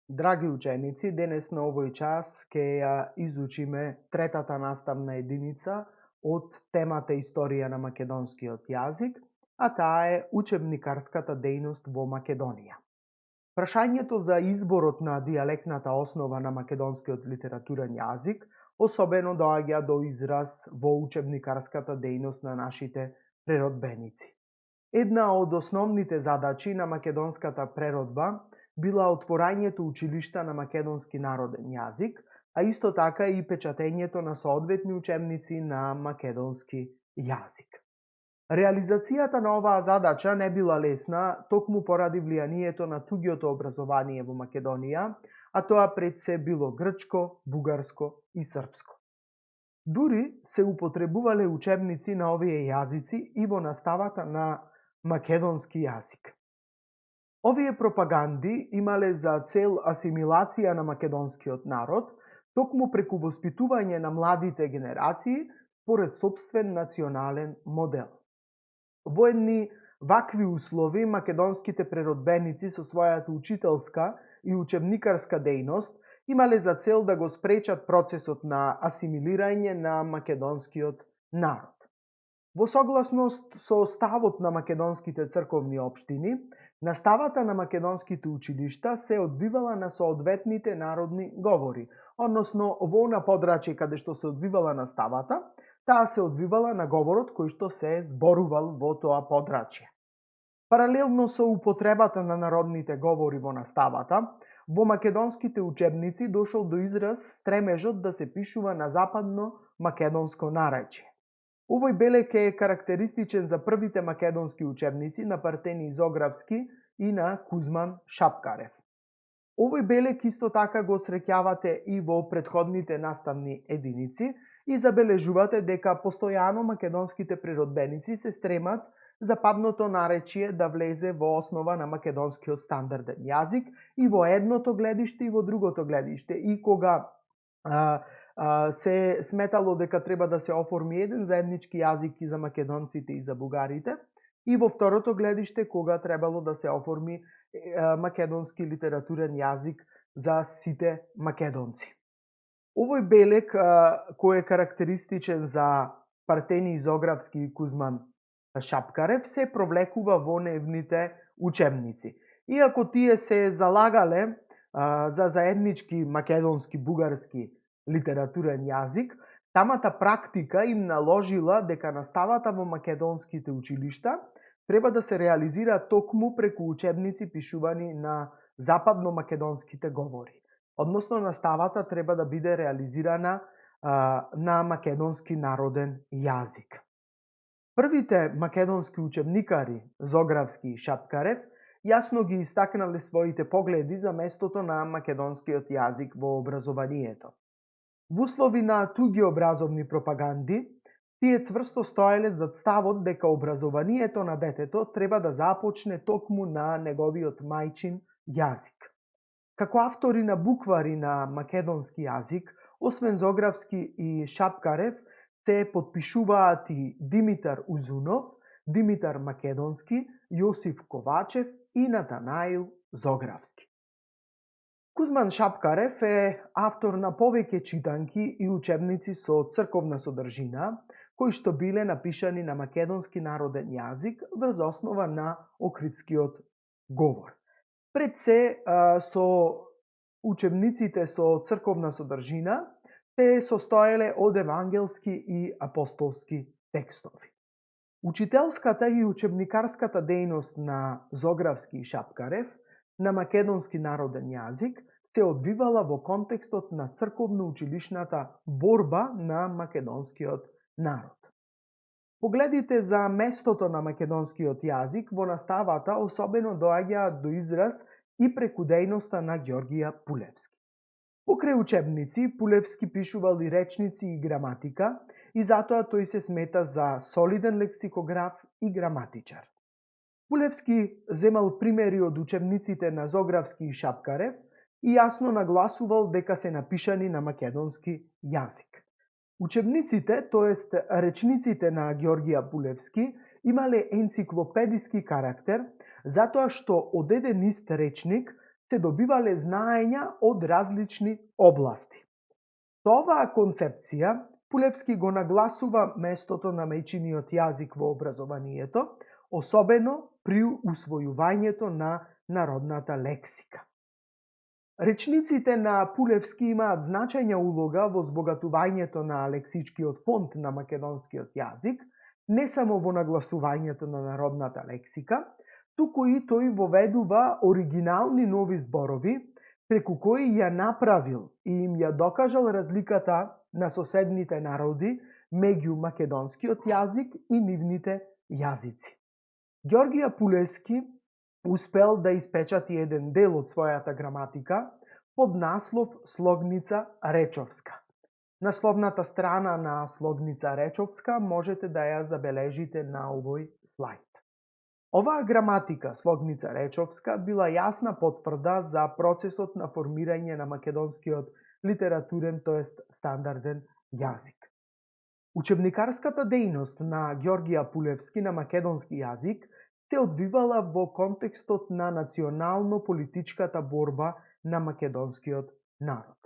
Драги ученици, денес на овој час ќе ја изучиме третата наставна единица од темата Историја на македонскиот јазик, а таа е учебникарската дејност во Македонија. Прашањето за изборот на дијалектната основа на македонскиот литературен јазик особено доаѓа до израз во учебникарската дејност на нашите преродбеници. Една од основните задачи на македонската преродба била отворањето училишта на македонски народен јазик, а исто така и печатењето на соодветни учебници на македонски јазик. Реализацијата на оваа задача не била лесна, токму поради влијанието на туѓото образование во Македонија, а тоа пред се било грчко, бугарско и српско. Дури се употребувале учебници на овие јазици и во наставата на македонски јазик. Овие пропаганди имале за цел асимилација на македонскиот народ, токму преку воспитување на младите генерации според сопствен национален модел. Во едни вакви услови македонските преродбеници со својата учителска и учебникарска дејност имале за цел да го спречат процесот на асимилирање на македонскиот народ. Во согласност со ставот на македонските црковни општини, наставата на македонските училишта се одвивала на соодветните народни говори, односно во она подрачје каде што се одвивала наставата, таа се одвивала на говорот кој што се зборувал во тоа подрачје. Паралелно со употребата на народните говори во наставата, во македонските учебници дошол до израз стремежот да се пишува на западно македонско наречје. Овој белек е карактеристичен за првите македонски учебници на Партени Зографски и на Кузман Шапкарев. Овој белек исто така го среќавате и во претходните наставни единици и забележувате дека постојано македонските природбеници се стремат западното наречје да влезе во основа на македонскиот стандарден јазик и во едното гледиште и во другото гледиште. И кога се сметало дека треба да се оформи еден заеднички јазик и за македонците и за бугарите, и во второто гледиште кога требало да се оформи македонски литературен јазик за сите македонци. Овој белек кој е карактеристичен за Партени Зографски и Кузман Шапкарев се провлекува во нивните учебници. Иако тие се залагале за заеднички македонски бугарски литературен јазик, самата практика им наложила дека наставата во македонските училишта треба да се реализира токму преку учебници пишувани на западно-македонските говори. Односно, наставата треба да биде реализирана на македонски народен јазик. Првите македонски учебникари, Зографски и Шапкарев, јасно ги истакнале своите погледи за местото на македонскиот јазик во образованието. Во услови на туги образовни пропаганди, тие цврсто стоеле зад ставот дека образованието на детето треба да започне токму на неговиот мајчин јазик. Како автори на буквари на македонски јазик, освен Зографски и Шапкарев, се подпишуваат и Димитар Узунов, Димитар Македонски, Јосиф Ковачев и Натанаил Зографски. Кузман Шапкарев е автор на повеќе читанки и учебници со црковна содржина, кои што биле напишани на македонски народен јазик врз основа на охридскиот говор. Пред се со учебниците со црковна содржина се состоеле од евангелски и апостолски текстови. Учителската и учебникарската дејност на Зографски и Шапкарев на македонски народен јазик се одвивала во контекстот на црковно-училишната борба на македонскиот народ. Погледите за местото на македонскиот јазик во наставата особено доаѓаат до израз и преку дејноста на Ѓоргија Пулевски. Покрај учебници, Пулевски пишувал и речници и граматика и затоа тој се смета за солиден лексикограф и граматичар. Пулевски земал примери од учебниците на Зографски и Шапкарев и јасно нагласувал дека се напишани на македонски јазик. Учебниците, тоест речниците на Ѓоргија Пулевски, имале енциклопедиски карактер, затоа што од еден ист речник се добивале знаења од различни области. Со оваа концепција, Пулевски го нагласува местото на мајчиниот јазик во образованието, особено при усвојувањето на народната лексика. Речниците на Пулевски имаат значајна улога во збогатувањето на лексичкиот фонд на македонскиот јазик, не само во нагласувањето на народната лексика, туку и тој воведува оригинални нови зборови, преку кои ја направил и им ја докажал разликата на соседните народи меѓу македонскиот јазик и нивните јазици. Ѓоргија Пулевски успел да испечати еден дел од својата граматика под наслов Слогница речовска. На словната страна на Слогница речовска можете да ја забележите на овој слайд. Оваа граматика, Слогница речовска, била јасна потврда за процесот на формирање на македонскиот литературен, тоест стандарден јазик. Учебникарската дејност на Ѓоргија Пулевски на македонски јазик се одвивала во контекстот на национално-политичката борба на македонскиот народ.